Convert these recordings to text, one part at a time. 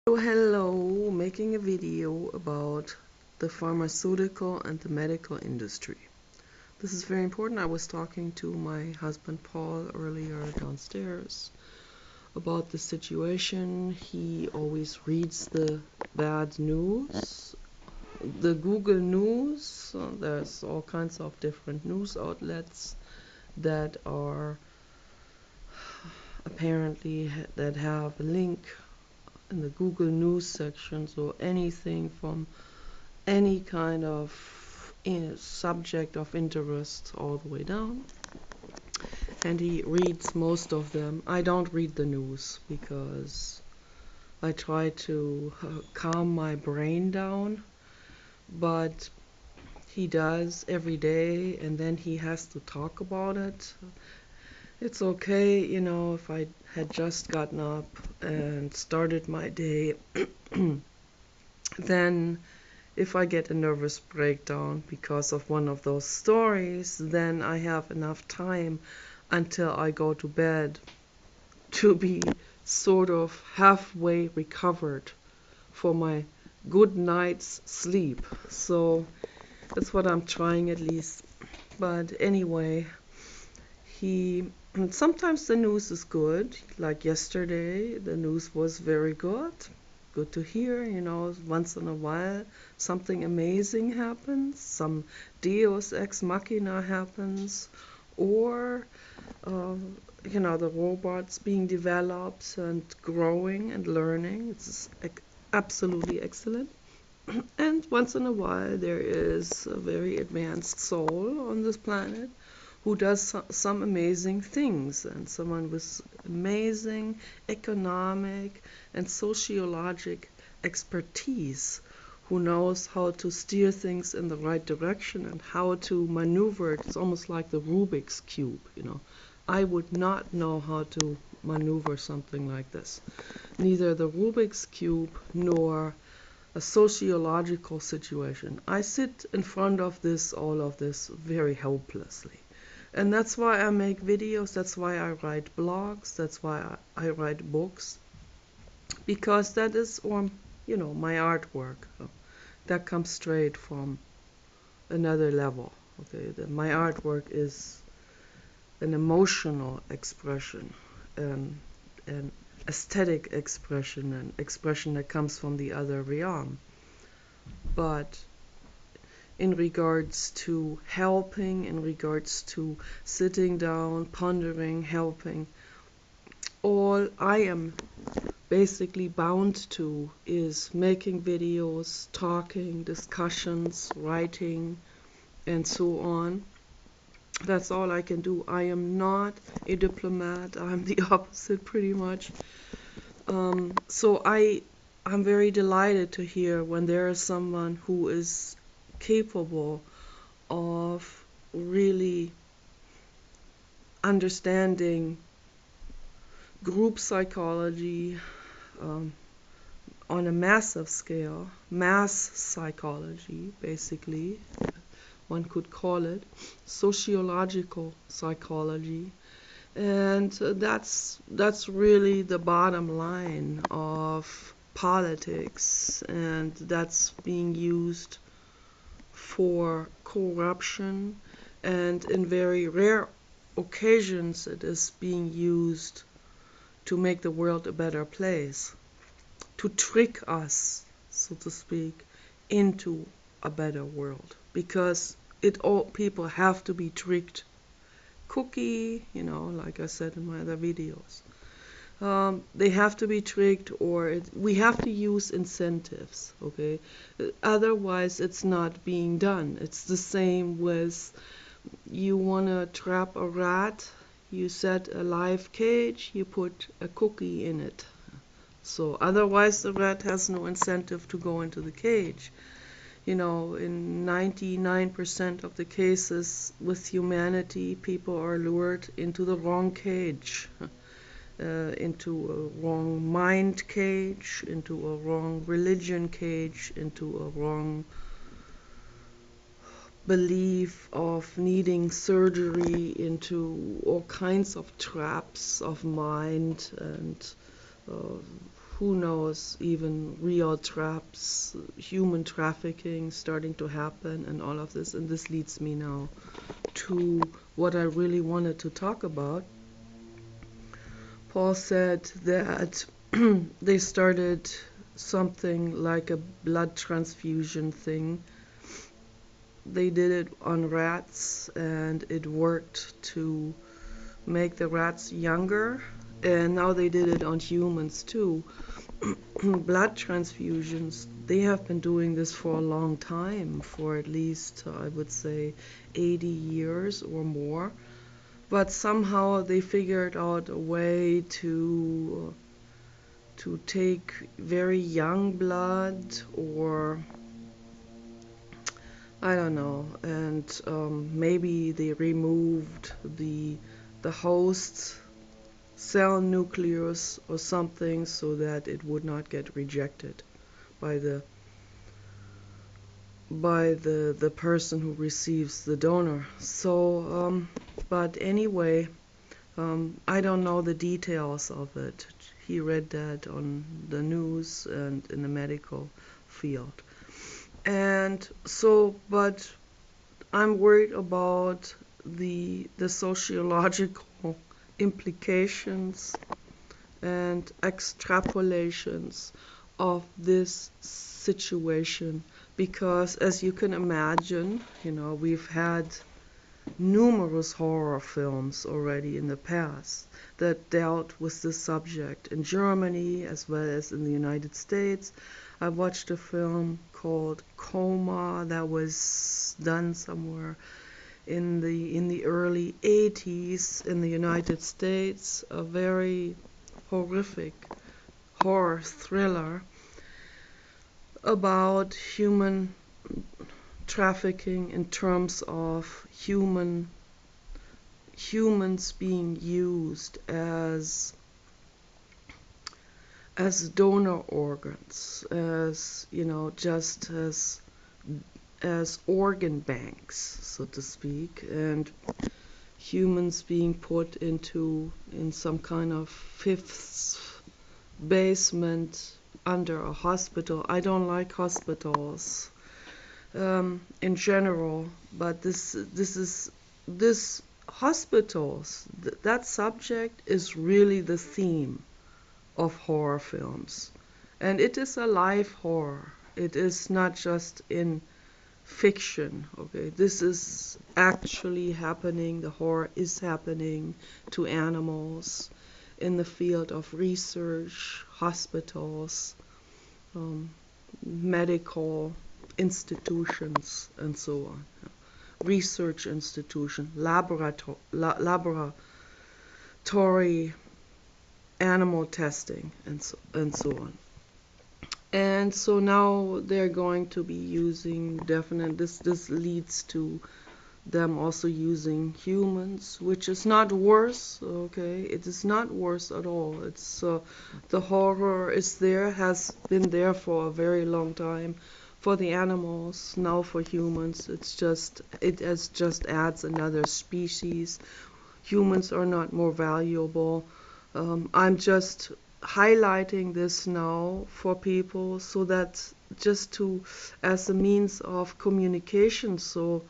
So hello, making a video about the pharmaceutical and the medical industry. This is very important. I was talking to my husband Paul earlier downstairs about the situation. He always reads the bad news, the Google News. There's all kinds of different news outlets that are apparently that have a link in the Google News section, so anything from any kind of subject of interest all the way down. And he reads most of them. I don't read the news because I try to calm my brain down, but he does every day, and then he has to talk about it. It's okay, if I had just gotten up and started my day, then if I get a nervous breakdown because of one of those stories, then I have enough time until I go to bed to be sort of halfway recovered for my good night's sleep. So that's what I'm trying at least. But anyway, he sometimes the news is good. Like yesterday, the news was very good. Good to hear, once in a while something amazing happens, some Deus ex machina happens, or the robots being developed and growing and learning. It's absolutely excellent. And once in a while there is a very advanced soul on this planet who does some amazing things, and someone with amazing economic and sociologic expertise who knows how to steer things in the right direction and how to maneuver it. It's almost like the Rubik's Cube. I would not know how to maneuver something like this. Neither the Rubik's Cube nor a sociological situation. I sit in front of all of this very helplessly. And that's why I make videos, that's why I write blogs, that's why I write books. Because that is, my artwork. That comes straight from another level. Okay, my artwork is an emotional expression, an aesthetic expression, an expression that comes from the other realm. But in regards to helping, in regards to sitting down, pondering, helping, all I am basically bound to is making videos, talking, discussions, writing, and so on. That's all I can do. I am not a diplomat. I'm the opposite, pretty much. So I'm very delighted to hear when there is someone who is capable of really understanding group psychology on a massive scale, mass psychology, basically, one could call it, sociological psychology. And that's really the bottom line of politics, and that's being used for corruption, and in very rare occasions it is being used to make the world a better place, to trick us, so to speak, into a better world, because all people have to be tricked. Cookie, like I said in my other videos. They have to be tricked, or we have to use incentives, okay? Otherwise, it's not being done. It's the same with you want to trap a rat, you set a live cage, you put a cookie in it. So otherwise, the rat has no incentive to go into the cage. In 99% of the cases with humanity, people are lured into the wrong cage. Into a wrong mind cage, into a wrong religion cage, into a wrong belief of needing surgery, into all kinds of traps of mind, and who knows, even real traps, human trafficking starting to happen and all of this. And this leads me now to what I really wanted to talk about. Paul said that they started something like a blood transfusion thing. They did it on rats and it worked to make the rats younger, and now they did it on humans too. Blood transfusions, they have been doing this for a long time, for at least I would say 80 years or more, but somehow they figured out a way to take very young blood, or I don't know, and maybe they removed the host cell nucleus or something so that it would not get rejected by the person who receives the donor. So, but anyway, I don't know the details of it. He read that on the news and in the medical field. And so, but I'm worried about the sociological implications and extrapolations of this situation, because as you can imagine, we've had numerous horror films already in the past that dealt with this subject in Germany as well as in the United States. I watched a film called Coma that was done somewhere in the early 80s in the United States, a very horrific horror thriller about human trafficking in terms of humans being used as donor organs, as just as organ banks, so to speak, and humans being put in some kind of fifth basement under a hospital. I don't like hospitals in general, but this hospitals, that subject is really the theme of horror films, and it is a live horror. It is not just in fiction. Okay, this is actually happening. The horror is happening to animals in the field of research, hospitals, medical institutions, and so on. Research institution, laboratory, animal testing, and so on. And so now they're going to be using this leads to them also using humans, which is not worse. Okay, it is not worse at all. It's the horror is there, has been there for a very long time for the animals. Now for humans, it just adds another species. Humans are not more valuable. I'm just highlighting this now for people, so that just as a means of communication, so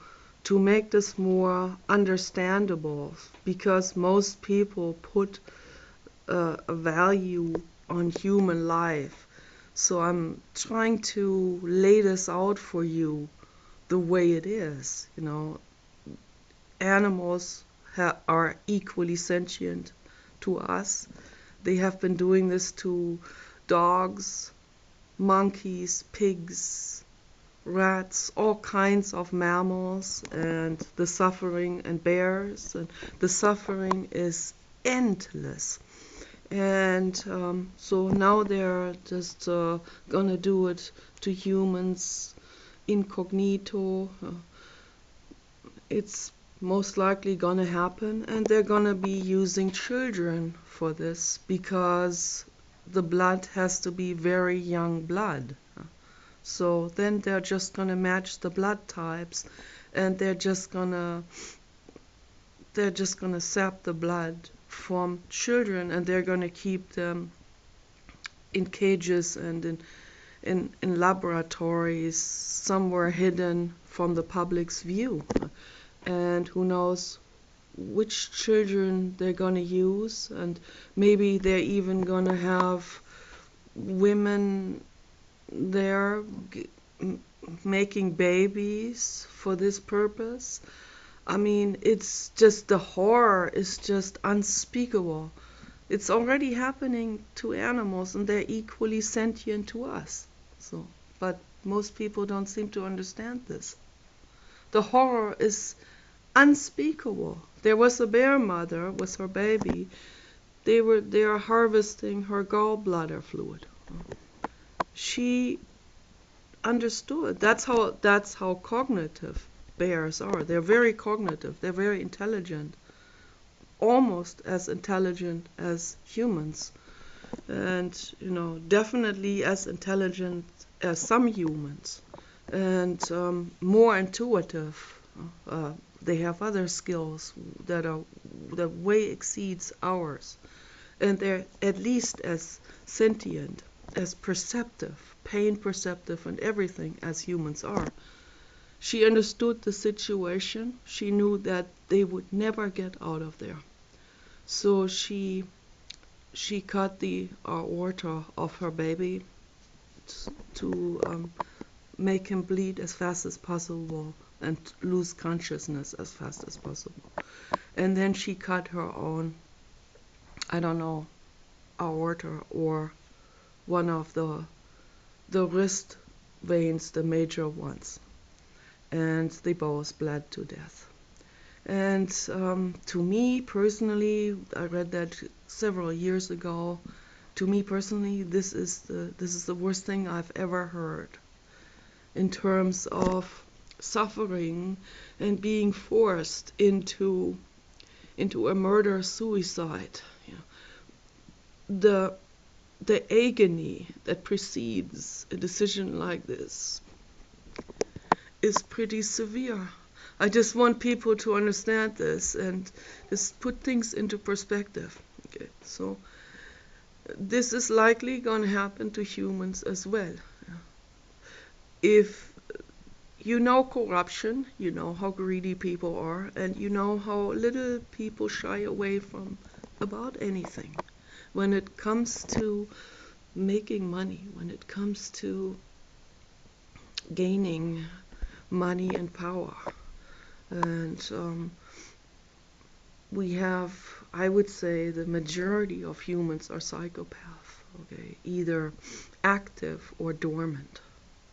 to make this more understandable, because most people put a value on human life. So I'm trying to lay this out for you the way it is. Animals are equally sentient to us. They have been doing this to dogs, monkeys, pigs, rats, all kinds of mammals, and the suffering, and bears, and the suffering is endless. And so now they're just gonna do it to humans incognito. It's most likely gonna happen, and they're gonna be using children for this, because the blood has to be very young blood. So then they're just gonna match the blood types, and they're just gonna sap the blood from children, and they're gonna keep them in cages and in laboratories somewhere hidden from the public's view. And who knows which children they're going to use, and maybe they're even going to have women there making babies for this purpose. I mean, it's just, the horror is just unspeakable. It's already happening to animals, and they're equally sentient to us. So, but most people don't seem to understand this. The horror is unspeakable. There was a bear mother with her baby. They are harvesting her gallbladder fluid. She understood. That's how cognitive bears are. They're very cognitive. They're very intelligent, almost as intelligent as humans, and definitely as intelligent as some humans, and more intuitive. They have other skills that way exceeds ours, and they're at least as sentient, as perceptive, pain perceptive, and everything as humans are. She understood the situation. She knew that they would never get out of there. So she cut the aorta of her baby to make him bleed as fast as possible and lose consciousness as fast as possible. And then she cut her own, I don't know, aorta or one of the wrist veins, the major ones. And they both bled to death. And to me personally, I read that several years ago. To me personally, this is the worst thing I've ever heard in terms of suffering and being forced into a murder-suicide. The agony that precedes a decision like this is pretty severe. I just want people to understand this and just put things into perspective. Okay, so this is likely going to happen to humans as well. If you know corruption, you know how greedy people are, and you know how little people shy away from about anything. When it comes to making money, when it comes to gaining money and power. And we have, I would say, the majority of humans are psychopaths, okay, either active or dormant.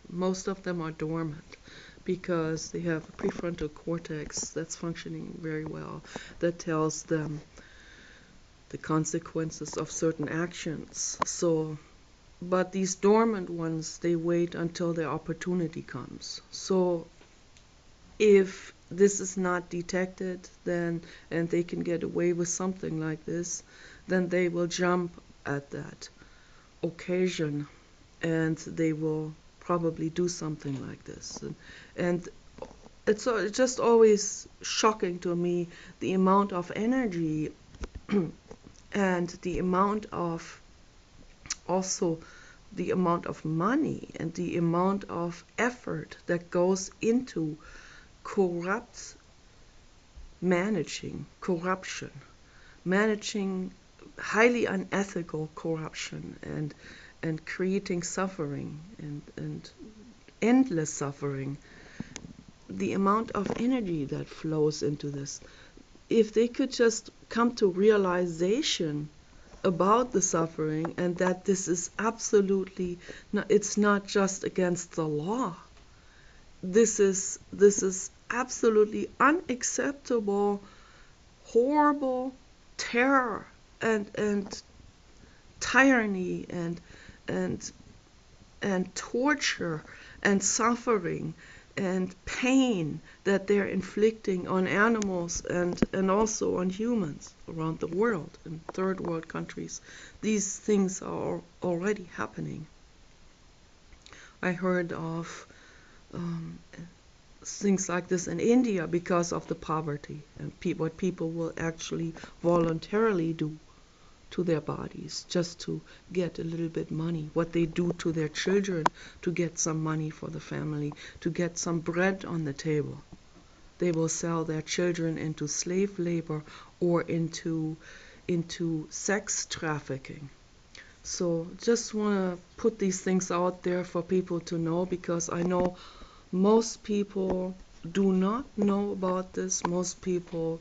Most of them are dormant because they have a prefrontal cortex that's functioning very well, that tells them the consequences of certain actions. So, but these dormant ones, they wait until their opportunity comes. So if this is not detected, then, and they can get away with something like this, then they will jump at that occasion and they will probably do something like this. And it's just always shocking to me, the amount of energy and the amount of, also the amount of money and the amount of effort that goes into managing corruption, managing highly unethical corruption, and creating suffering and endless suffering. The amount of energy that flows into this. If they could just come to realization about the suffering, and that this is absolutely not, it's not just against the law. This is absolutely unacceptable, horrible terror and tyranny and torture and suffering and pain that they're inflicting on animals and also on humans around the world in third world countries. These things are already happening. I heard of things like this in India because of the poverty and what people will actually voluntarily do to their bodies just to get a little bit money, what they do to their children to get some money for the family, to get some bread on the table. They will sell their children into slave labor or into sex trafficking. So just want to put these things out there for people to know, because I know most people do not know about this. Most people,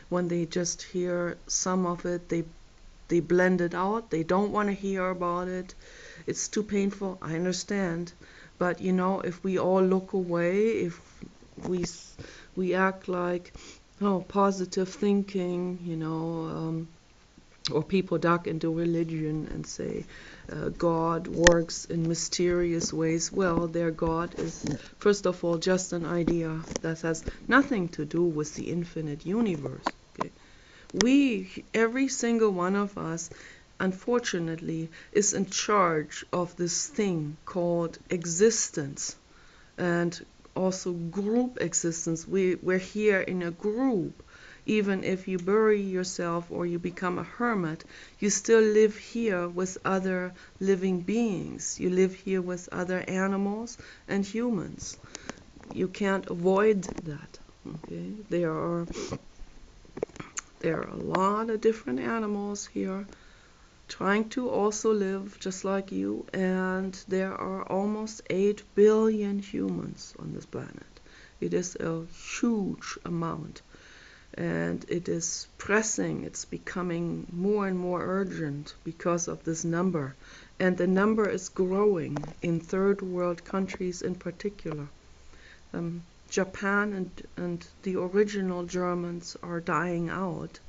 when they just hear some of it, they blend it out. They don't want to hear about it. It's too painful. I understand. But if we all look away, if we we act like, oh, positive thinking, or people duck into religion and say God works in mysterious ways. Well, their God is, first of all, just an idea that has nothing to do with the infinite universe. Okay? Every single one of us, unfortunately, is in charge of this thing called existence, and also group existence. We're here in a group. Even if you bury yourself or you become a hermit, you still live here with other living beings. You live here with other animals and humans. You can't avoid that. Okay? There are a lot of different animals here trying to also live just like you, and there are almost 8 billion humans on this planet. It is a huge amount. And it is pressing, it's becoming more and more urgent because of this number. And the number is growing in third world countries in particular. Japan and the original Germans are dying out.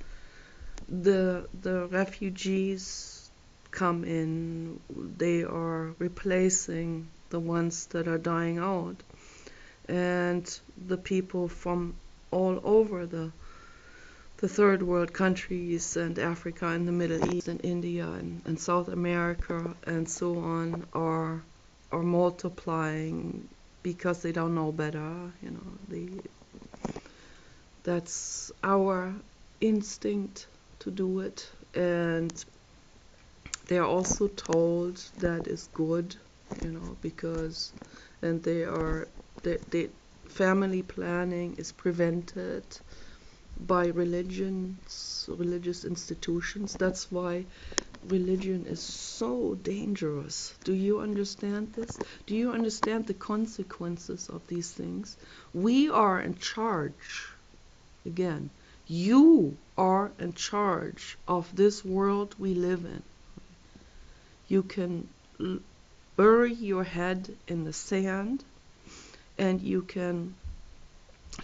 The refugees come in, they are replacing the ones that are dying out. And the people from all over the third world countries and Africa and the Middle East and India and South America and so on are multiplying because they don't know better. That's our instinct to do it, and they're also told that is good, because they family planning is prevented by religious institutions. That's why religion is so dangerous. Do you understand this? Do you understand the consequences of these things? We are in charge. Again, you are in charge of this world we live in. You can bury your head in the sand, and you can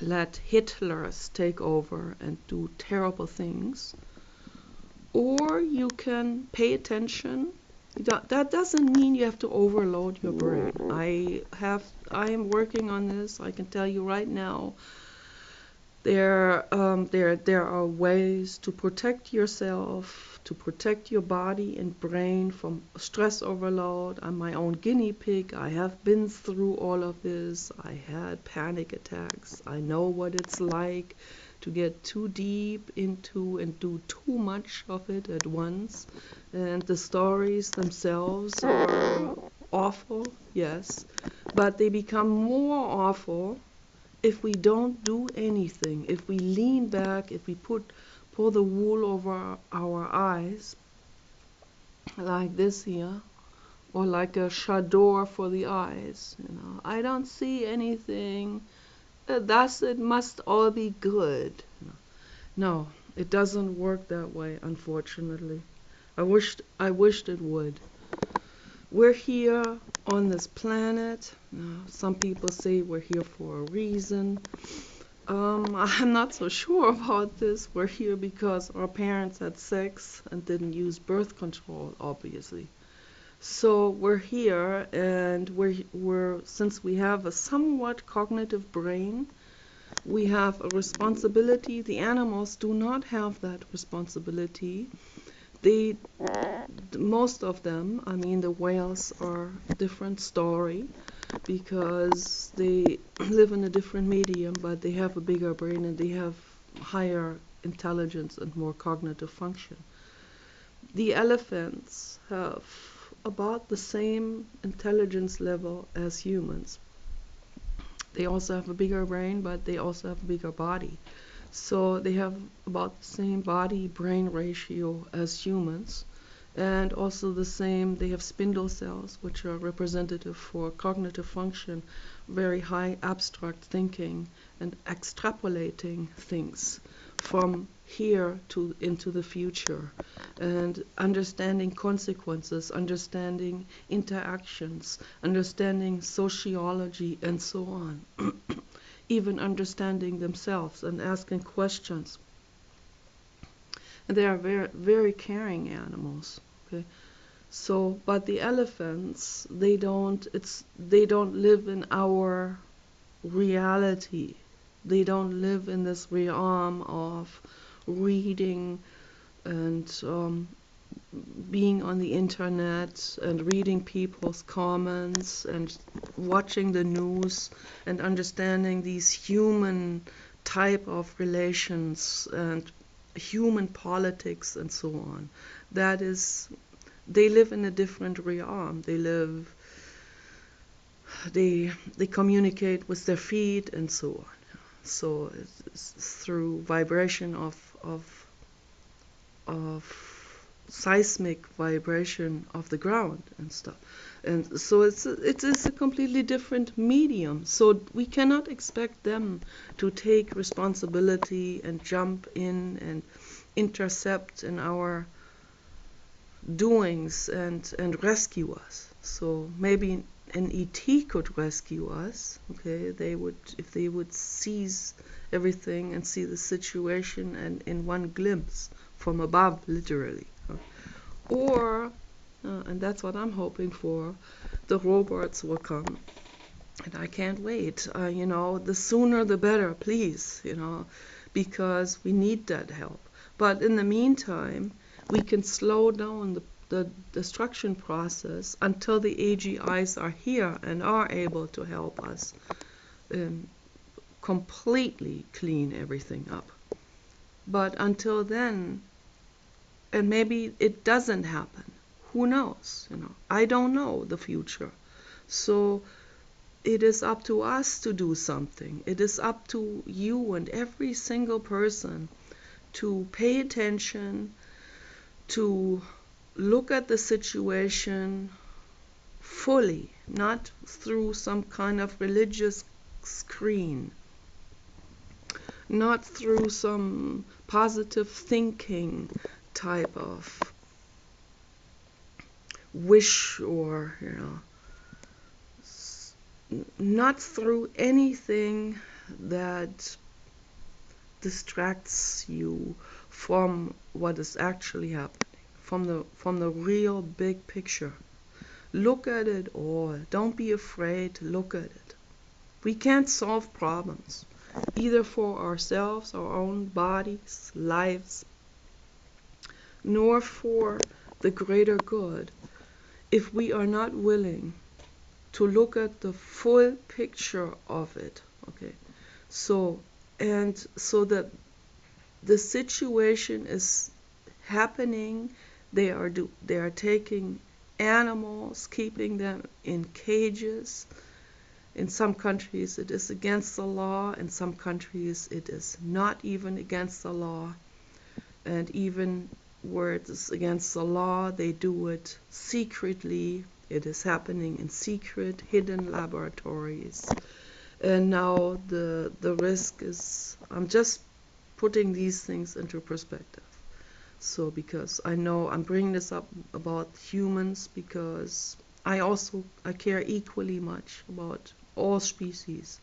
let Hitlers take over and do terrible things, or you can pay attention. That doesn't mean you have to overload your brain. I am working on this. I can tell you right now, there are ways to protect yourself, to protect your body and brain from stress overload. I'm my own guinea pig. I have been through all of this. I had panic attacks. I know what it's like to get too deep into and do too much of it at once. And the stories themselves are awful, yes, but they become more awful if we don't do anything, if we lean back, if we pull the wool over our eyes, like this here, or like a chador for the eyes. I don't see anything. Thus, it must all be good. No, it doesn't work that way, unfortunately. I wished it would. We're here on this planet. Some people say we're here for a reason. I'm not so sure about this. We're here because our parents had sex and didn't use birth control, obviously. So we're here, and we're since we have a somewhat cognitive brain, we have a responsibility. The animals do not have that responsibility. Most of them, I mean, the whales are a different story because they live in a different medium, but they have a bigger brain and they have higher intelligence and more cognitive function. The elephants have about the same intelligence level as humans. They also have a bigger brain, but they also have a bigger body. So they have about the same body brain ratio as humans. And also they have spindle cells, which are representative for cognitive function, very high abstract thinking and extrapolating things from here to into the future, and understanding consequences, understanding interactions, understanding sociology, and so on. Even understanding themselves and asking questions. And they are very, very caring animals. Okay, so but the elephants, they don't live in our reality. They don't live in this realm of reading and being on the internet and reading people's comments and watching the news and understanding these human type of relations and human politics and so on. That is, they live in a different realm. They communicate with their feet and so on. So it's through vibration of seismic vibration of the ground and stuff. And so it is a completely different medium. So we cannot expect them to take responsibility and jump in and intercept in our doings and rescue us. So maybe an ET could rescue us. Okay, if they would seize everything and see the situation and in one glimpse from above, literally. Or, and that's what I'm hoping for, the robots will come. And I can't wait. The sooner the better, please, because we need that help. But in the meantime, we can slow down the destruction process until the AGIs are here and are able to help us completely clean everything up. But until then, and maybe it doesn't happen. Who knows? I don't know the future. So it is up to us to do something. It is up to you and every single person to pay attention, to look at the situation fully, not through some kind of religious screen, not through some positive thinking type of wish, or not through anything that distracts you from what is actually happening, from the real big picture. Look at it all. Don't be afraid to look at it. We can't solve problems, either for ourselves, our own bodies, lives, nor for the greater good, if we are not willing to look at the full picture of it. Okay, so that the situation is happening. They are taking animals, keeping them in cages. In some countries it is against the law, in some countries it is not even against the law, and even where it is against the law, they do it secretly. It is happening in secret, hidden laboratories. And now the risk is, I'm just putting these things into perspective. So because I know I'm bringing this up about humans, because I care equally much about all species.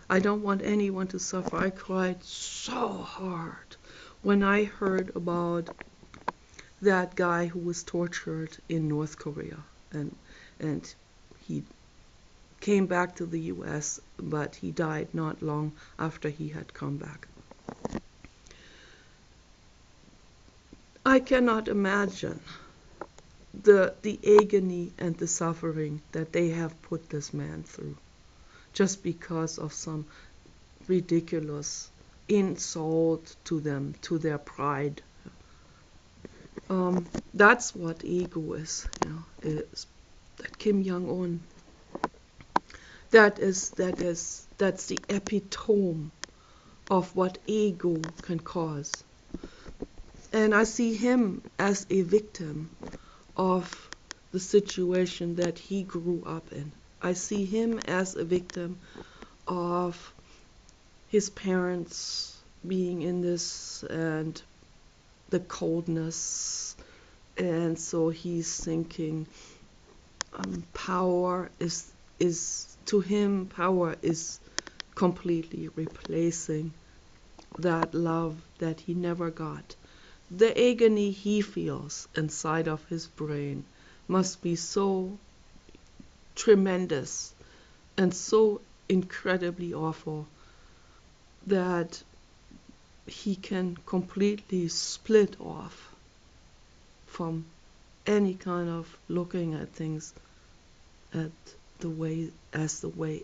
I don't want anyone to suffer. I cried so hard when I heard about that guy who was tortured in North Korea, and he came back to the US, but he died not long after he had come back. I cannot imagine the agony and the suffering that they have put this man through, just because of some ridiculous insult to them, to their pride. That's what ego is, is that Kim Jong-un. That's the epitome of what ego can cause. And I see him as a victim of the situation that he grew up in. I see him as a victim of his parents being in this and the coldness. And so he's thinking power is to him, power is completely replacing that love that he never got. The agony he feels inside of his brain must be so tremendous and so incredibly awful that he can completely split off from any kind of looking at things at the way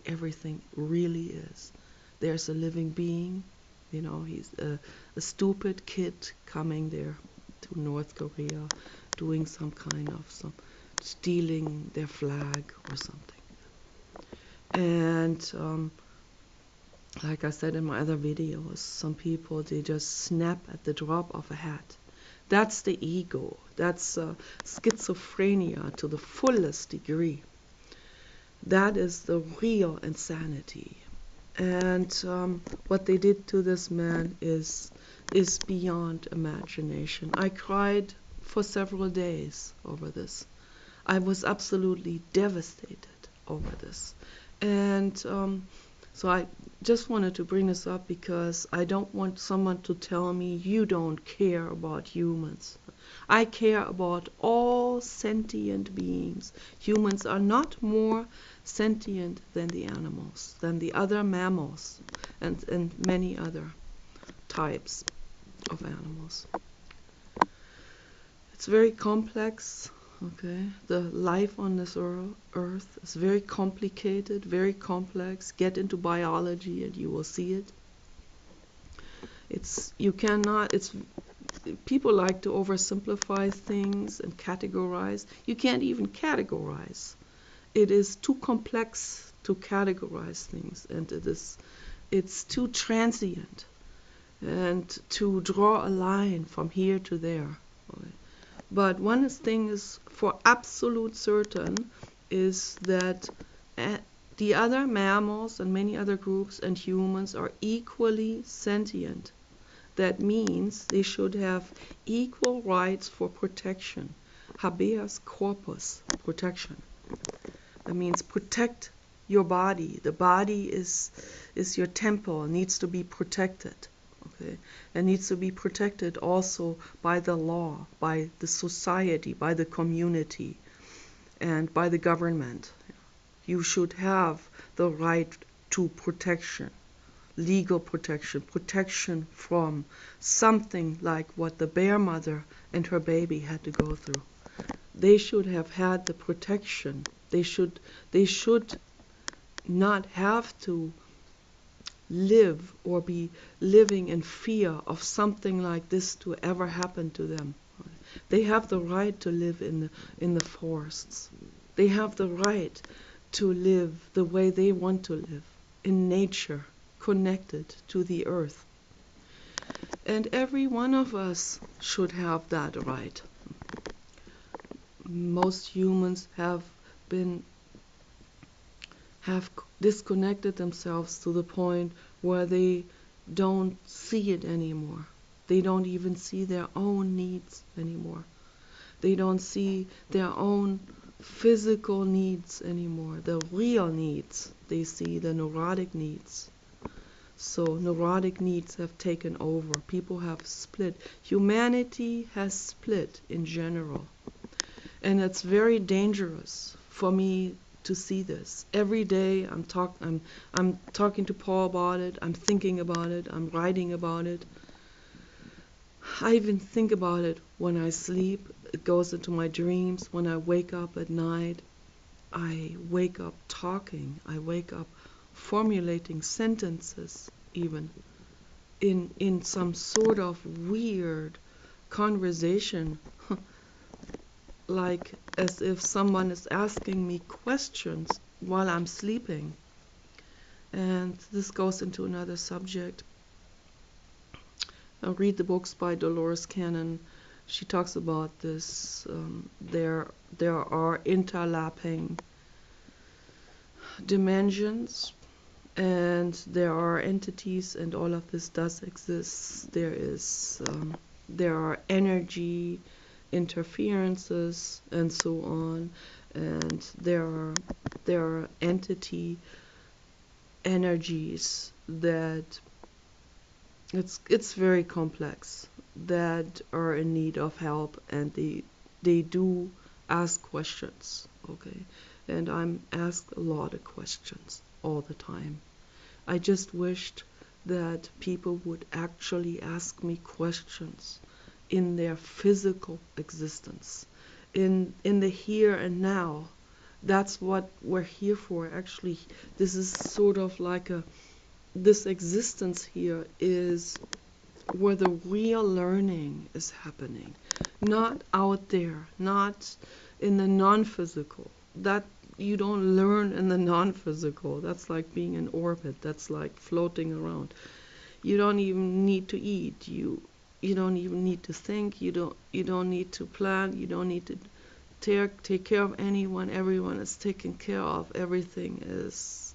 everything really is. There's a living being, he's a stupid kid coming there to North Korea, doing some stealing their flag or something. And like I said in my other videos, some people, they just snap at the drop of a hat. That's the ego. That's schizophrenia to the fullest degree. That is the real insanity. And what they did to this man is beyond imagination. I cried for several days over this. I was absolutely devastated over this. And so I just wanted to bring this up because I don't want someone to tell me you don't care about humans. I care about all sentient beings. Humans are not more sentient than the animals, than the other mammals, and many other types of animals. It's very complex, okay? The life on this earth is very complicated, very complex. Get into biology and you will see it. People like to oversimplify things and categorize. You can't even categorize. It is too complex to categorize things, and it's too transient, and to draw a line from here to there. But one thing is for absolute certain is that the other mammals and many other groups and humans are equally sentient. That means they should have equal rights for protection. Habeas corpus, protection. That means protect your body. The body is your temple, needs to be protected. Okay? It needs to be protected also by the law, by the society, by the community, and by the government. You should have the right to protection, legal protection, protection from something like what the bear mother and her baby had to go through. They should have had the protection. They should not have to live or be living in fear of something like this to ever happen to them. They have the right to live in the forests. They have the right to live the way they want to live, in nature, connected to the earth. And every one of us should have that right. Most humans have disconnected themselves to the point where they don't see it anymore. They don't even see their own needs anymore. They don't see their own physical needs anymore, the real needs. They see the neurotic needs. So neurotic needs have taken over. People have split. Humanity has split in general. And it's very dangerous for me to see this. Every day I'm talking to Paul about it, I'm thinking about it, I'm writing about it. I even think about it when I sleep. It goes into my dreams. When I wake up at night, I wake up talking. I wake up formulating sentences even in some sort of weird conversation, like as if someone is asking me questions while I'm sleeping. And this goes into another subject. I read the books by Dolores Cannon. She talks about this. There are interlapping dimensions, and there are entities, and all of this does exist. There are energy interferences and so on, and there are entity energies that it's very complex, that are in need of help, and they do ask questions, okay? And I'm asked a lot of questions all the time. I just wished that people would actually ask me questions in their physical existence, in the here and now. That's what we're here for. Actually, this is sort of like this existence here is where the real learning is happening, not out there, not in the non-physical. That you don't learn in the non-physical. That's like being in orbit. That's like floating around. You don't even need to eat. You don't even need to think. You don't need to plan. You don't need to take care of anyone. Everyone is taken care of. Everything is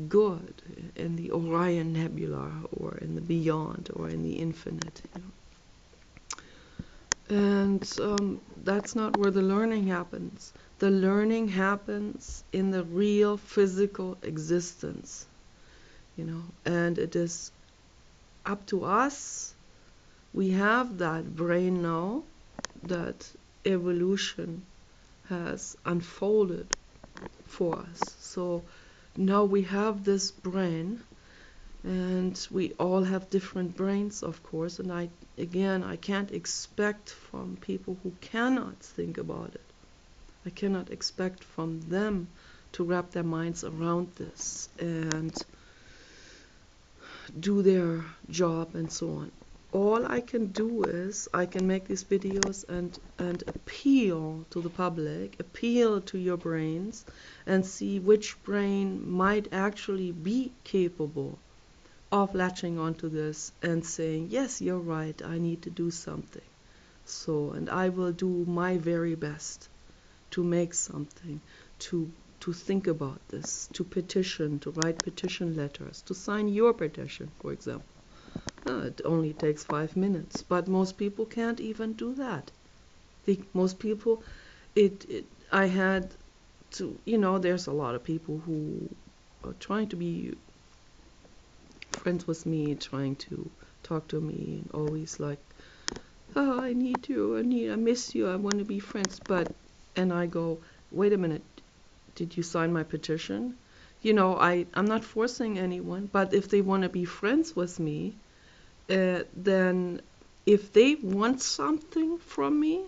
good in the Orion Nebula, or in the beyond, or in the infinite. And that's not where the learning happens. The learning happens in the real physical existence, and it is up to us. We have that brain now that evolution has unfolded for us. So now we have this brain, and we all have different brains, of course, and I can't expect from people who cannot think about it. I cannot expect from them to wrap their minds around this and do their job and so on. All I can do is I can make these videos and appeal to the public, appeal to your brains, and see which brain might actually be capable of latching onto this and saying, yes, you're right, I need to do something. So, and I will do my very best to make something, to think about this, to petition, to write petition letters, to sign your petition, for example. It only takes 5 minutes, but most people can't even do that. Most people, I had to, there's a lot of people who are trying to be friends with me, trying to talk to me, and always like, oh, I need you, I miss you, I want to be friends. And I go, wait a minute, did you sign my petition? I'm not forcing anyone, but if they want to be friends with me, then if they want something from me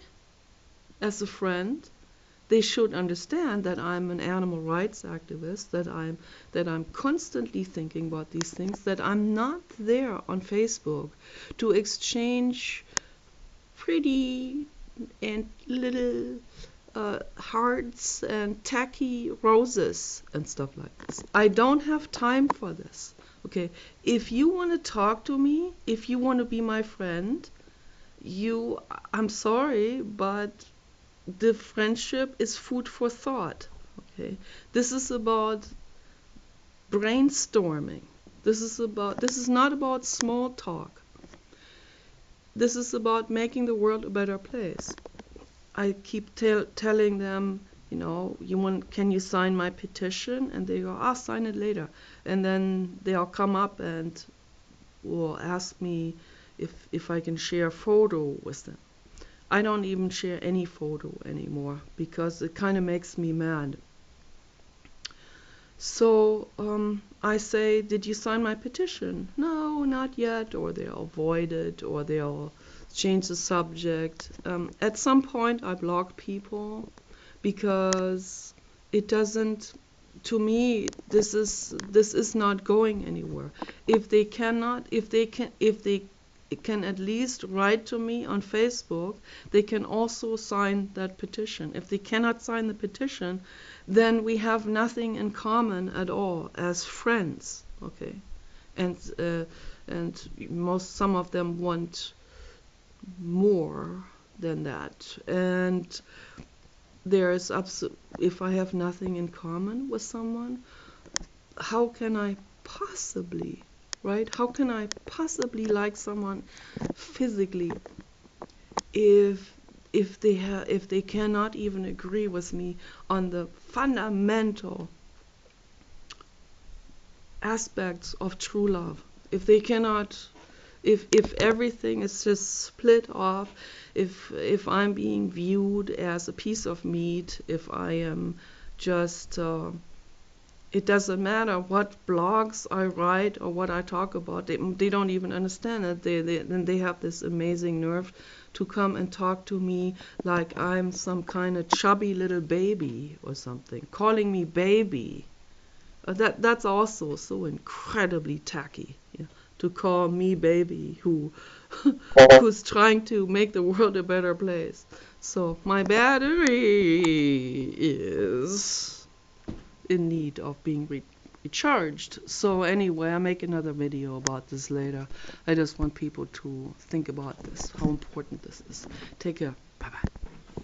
as a friend, they should understand that I'm an animal rights activist, that I'm constantly thinking about these things, that I'm not there on Facebook to exchange pretty and little hearts and tacky roses and stuff like this. I don't have time for this. Okay, if you want to talk to me, if you want to be my friend, I'm sorry, but the friendship is food for thought. Okay, this is about brainstorming. This is not about small talk. This is about making the world a better place. I keep telling them, can you sign my petition? And they go, I'll sign it later. And then they'll come up and will ask me if I can share a photo with them. I don't even share any photo anymore because it kind of makes me mad. So I say, did you sign my petition? No, not yet. Or they'll avoid it, or they'll change the subject. At some point I block people because it doesn't, to me, this is not going anywhere. If they can at least write to me on Facebook. They can also sign that petition. If they cannot sign the petition, then we have nothing in common at all as friends. Okay, and some of them want more than that. And if I have nothing in common with someone, how can I possibly, right? How can I possibly like someone physically if they cannot even agree with me on the fundamental aspects of true love? If they cannot, if everything is just split off, if I'm being viewed as a piece of meat, if I am just it doesn't matter what blogs I write or what I talk about. They don't even understand it. Then they have this amazing nerve to come and talk to me like I'm some kind of chubby little baby or something, calling me baby. That's also so incredibly tacky, yeah, to call me baby who's trying to make the world a better place. So my battery is in need of being recharged. So anyway, I'll make another video about this later. I just want people to think about this, how important this is. Take care. Bye bye.